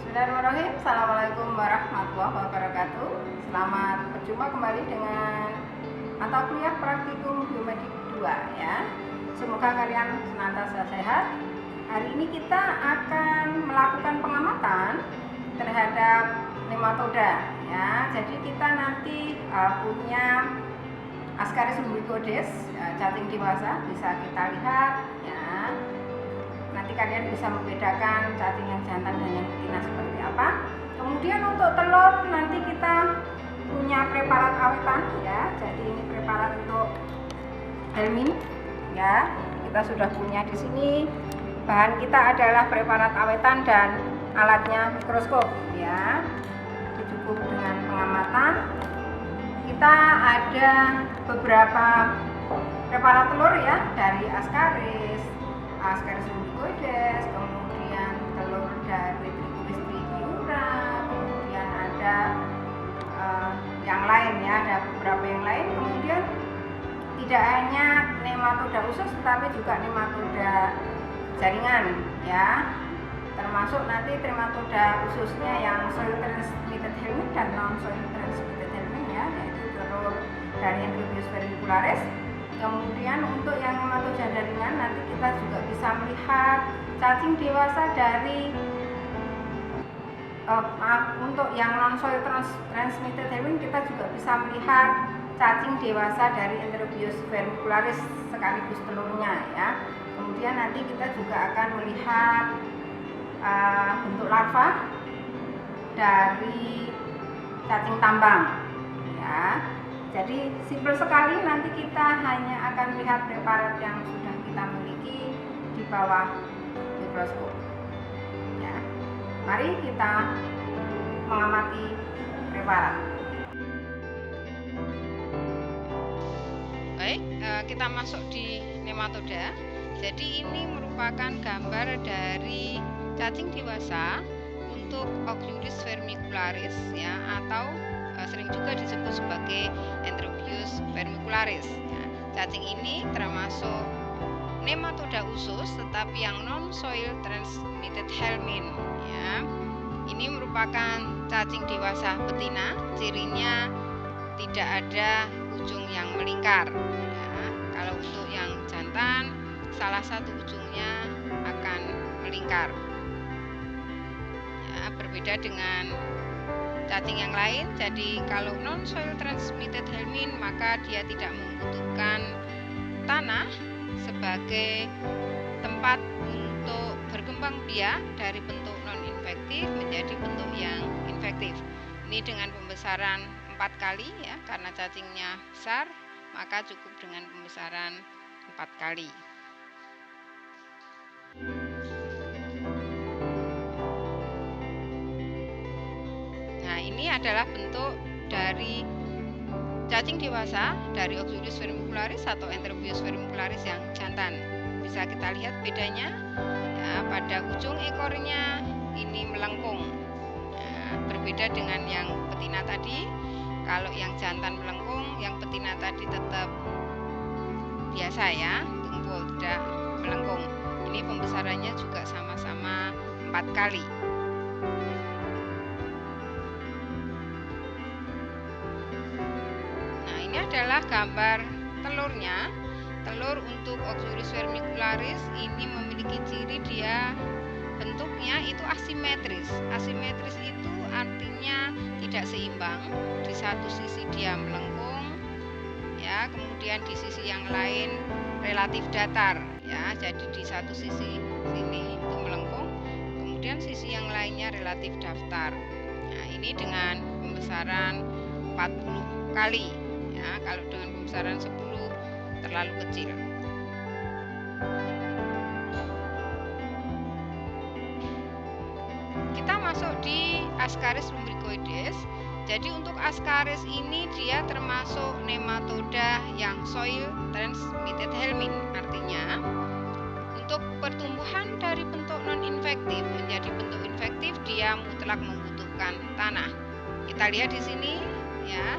Bismillahirrahmanirrahim. Assalamualaikum warahmatullahi wabarakatuh. Selamat berjumpa kembali dengan mata kuliah praktikum biomedik 2 ya. Semoga kalian senantiasa sehat. Hari ini kita akan melakukan pengamatan terhadap nematoda ya. Jadi kita nanti punya Ascaris lumbricoides cacing dewasa, bisa kita lihat ya. Nanti kalian bisa membedakan cacing yang jantan dan yang betina seperti apa. Kemudian untuk telur nanti kita punya preparat awetan ya. Jadi ini preparat untuk helmin ya. Kita sudah punya di sini. Bahan kita adalah preparat awetan dan alatnya mikroskop ya. Itu cukup dengan pengamatan. Kita ada beberapa preparat telur ya, dari Ascaris lumbricoides, kemudian telur dari Trichuris trichiura, kemudian ada yang lain ya, ada beberapa yang lain. Kemudian tidak hanya nematoda usus tetapi juga nematoda jaringan ya, termasuk nanti nematoda ususnya yang soil transmitted helminth dan non soil transmitted helminth ya, yaitu telur dari Enterobius vermicularis. Kemudian untuk yang nematoda jaringan nanti kita juga bisa melihat cacing dewasa dari untuk yang non soil transmitted helminth kita juga bisa melihat cacing dewasa dari Enterobius vermicularis sekaligus telurnya ya. Kemudian nanti kita juga akan melihat bentuk larva dari cacing tambang ya. Jadi simpel sekali, nanti kita hanya akan melihat preparat yang sudah kita miliki di bawah mikroskop ya. Mari kita mengamati preparat. Baik, kita masuk di nematoda. Jadi ini merupakan gambar dari cacing dewasa untuk Oxyuris vermicularis ya, atau sering juga disebut sebagai Enterobius vermicularis ya. Cacing ini termasuk nematoda usus tetapi yang non soil transmitted helminth ya. Ini merupakan cacing dewasa betina, cirinya tidak ada ujung yang melingkar ya. Kalau untuk yang jantan, salah satu ujungnya akan melingkar ya, berbeda dengan cacing yang lain. Jadi kalau non soil transmitted helminth maka dia tidak membutuhkan tanah sebagai tempat untuk berkembang biak dari bentuk non infektif menjadi bentuk yang infektif. Ini dengan pembesaran 4 kali ya, karena cacingnya besar maka cukup dengan pembesaran 4 kali. Nah, ini adalah bentuk dari cacing dewasa dari Oxyuris vermicularis atau Enterobius vermicularis yang jantan. Bisa kita lihat bedanya ya, pada ujung ekornya ini melengkung ya, berbeda dengan yang betina tadi. Kalau yang jantan melengkung, yang betina tadi tetap biasa ya, tumpul, tidak melengkung. Ini pembesarannya juga sama-sama 4 kali. Nah, ini adalah gambar telurnya. Telur untuk Oxyuris vermicularis ini memiliki ciri dia bentuknya itu asimetris. Asimetris itu artinya tidak seimbang. Di satu sisi dia melengkung ya, kemudian di sisi yang lain relatif datar ya. Jadi di satu sisi sini itu melengkung, kemudian sisi yang lainnya relatif datar. Nah, ini dengan pembesaran 40 kali ya. Kalau dengan pembesaran 10 terlalu kecil. Kita masuk di Ascaris lumbricoides. Jadi untuk Ascaris ini dia termasuk nematoda yang soil transmitted helminth. Artinya untuk pertumbuhan dari bentuk non infektif menjadi bentuk infektif dia mutlak membutuhkan tanah. Kita lihat di sini ya.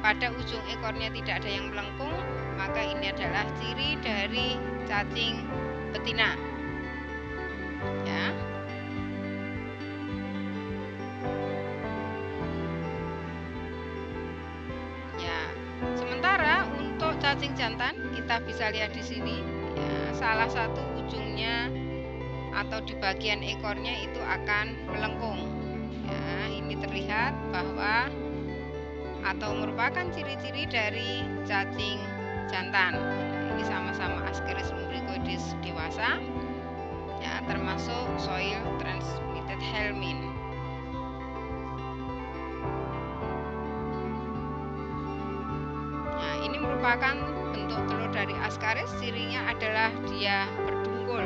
Pada ujung ekornya tidak ada yang melengkung, maka ini adalah ciri dari cacing betina ya. jantan kita bisa lihat di sini ya, salah satu ujungnya atau di bagian ekornya itu akan melengkung ya. Ini terlihat bahwa atau merupakan ciri-ciri dari cacing jantan. Ini sama-sama Ascaris lumbricoides dewasa ya, termasuk soil transmitted helminth. Nah, ini merupakan bentuk telur dari Ascaris. Cirinya adalah dia berdunggul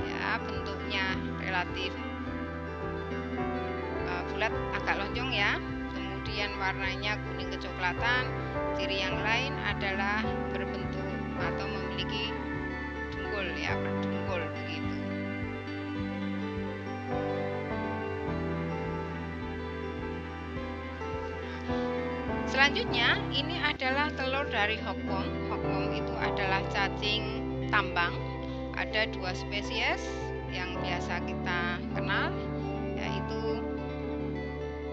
ya, bentuknya relatif bulat, agak lonjong ya. Kemudian warnanya kuning kecoklatan. Ciri yang lain adalah berbentuk atau memiliki dunggul ya, berdunggul begitu. Selanjutnya ini adalah telur dari hokpong. Hokpong itu adalah cacing tambang. Ada dua spesies yang biasa kita kenal, yaitu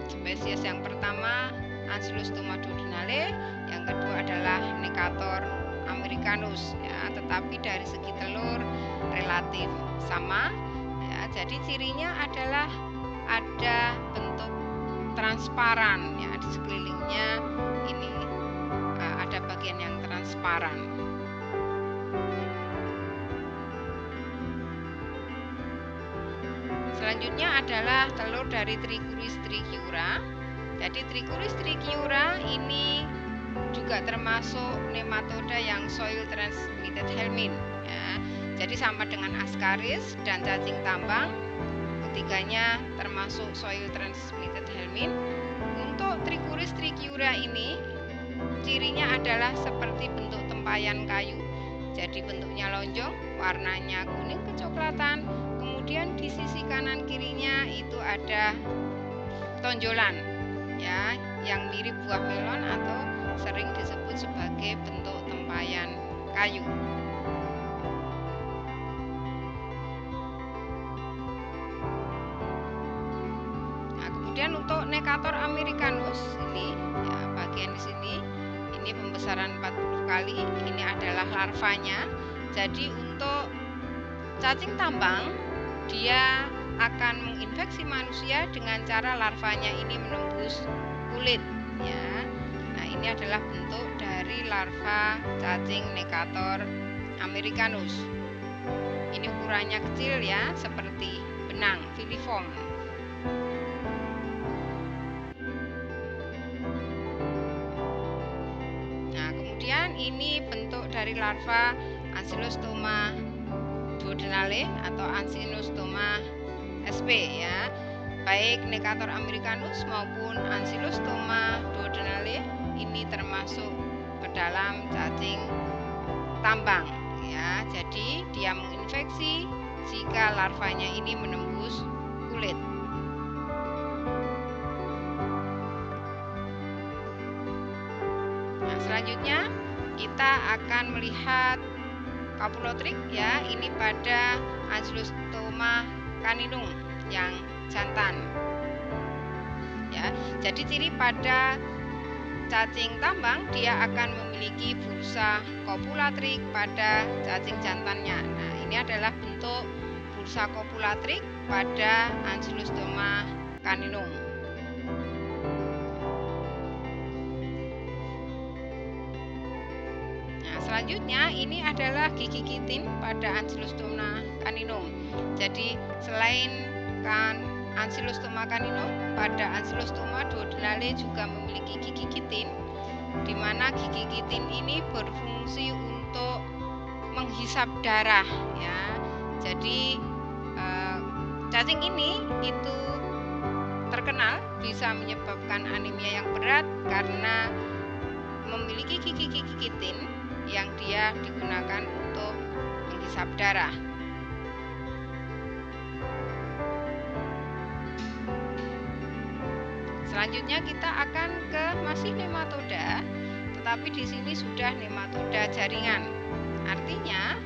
spesies yang pertama Ancylostoma duodenale, yang kedua adalah Necator americanus ya, tetapi dari segi telur relatif sama ya. Jadi cirinya adalah ada bentuk transparan ya, di sekelilingnya ini ada bagian yang transparan. Selanjutnya adalah telur dari Trichuris trichiura. Jadi Trichuris trichiura ini juga termasuk nematoda yang soil transmitted helminth ya. Jadi sama dengan Ascaris dan cacing tambang, ketiganya termasuk soil transmitted helminth. Untuk Trichuris trichiura ini cirinya adalah seperti bentuk tempayan kayu. Jadi bentuknya lonjong, warnanya kuning kecoklatan. Kemudian di sisi kanan kirinya itu ada tonjolan ya, yang mirip buah melon atau sering disebut sebagai bentuk tempayan kayu. Nah, kemudian untuk Necator americanus ini ya, bagian di sini ini pembesaran 40 kali. Ini adalah larvanya. Jadi untuk cacing tambang dia akan menginfeksi manusia dengan cara larvanya ini menembus kulit ya. Nah, ini adalah bentuk dari larva cacing Necator americanus. Ini ukurannya kecil ya, seperti benang filiform. Nah, kemudian ini bentuk dari larva Ancylostoma duodenale atau Ancylostoma sp ya. Baik Necator americanus maupun Ancylostoma duodenale ini termasuk ke dalam cacing tambang ya. Jadi dia menginfeksi jika larvanya ini menembus kulit. Nah, selanjutnya kita akan melihat Capulotrik ya, ini pada Ancylostoma caninum yang jantan ya. Jadi ciri pada cacing tambang dia akan memiliki bursa kopulatrik pada cacing jantannya. Nah, ini adalah bentuk bursa kopulatrik pada Ancylostoma caninum. Selanjutnya ini adalah gigi kitin pada Ancylostoma caninum. Jadi selain Ancylostoma caninum, pada Ancylostoma duodenale juga memiliki gigi kitin, di mana gigi kitin ini berfungsi untuk menghisap darah ya. Jadi cacing ini itu terkenal bisa menyebabkan anemia yang berat karena memiliki gigi-gigi kitin yang dia digunakan untuk menghisap darah. Selanjutnya kita akan ke masih nematoda, tetapi di sini sudah nematoda jaringan. Artinya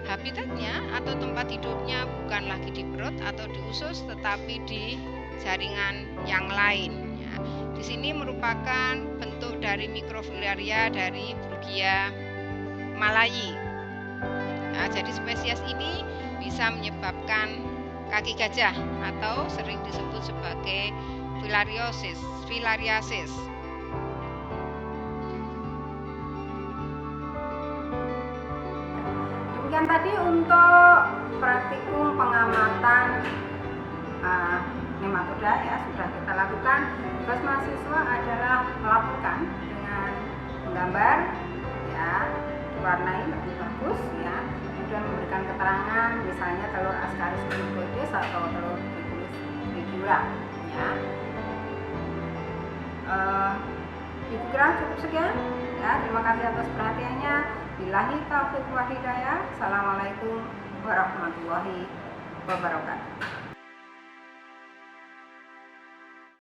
habitatnya atau tempat hidupnya bukan lagi di perut atau di usus, tetapi di jaringan yang lain. Ya. Di sini merupakan bentuk dari mikrofilaria dari Hypologia malayi. Nah, jadi spesies ini bisa menyebabkan kaki gajah atau sering disebut sebagai filariasis. Demikian tadi untuk praktikum pengamatan nematoda ya, sudah kita lakukan. Tugas mahasiswa adalah melaporkan dengan menggambar ya, diwarnai lebih bagus ya, kemudian memberikan keterangan misalnya telur Ascaris cucurbittis atau telur Cucurbittis ligula ya. Ibu kira cukup sekian ya, terima kasih atas perhatiannya. Billahi taufiq wal hidayah. Assalamualaikum warahmatullahi wabarakatuh.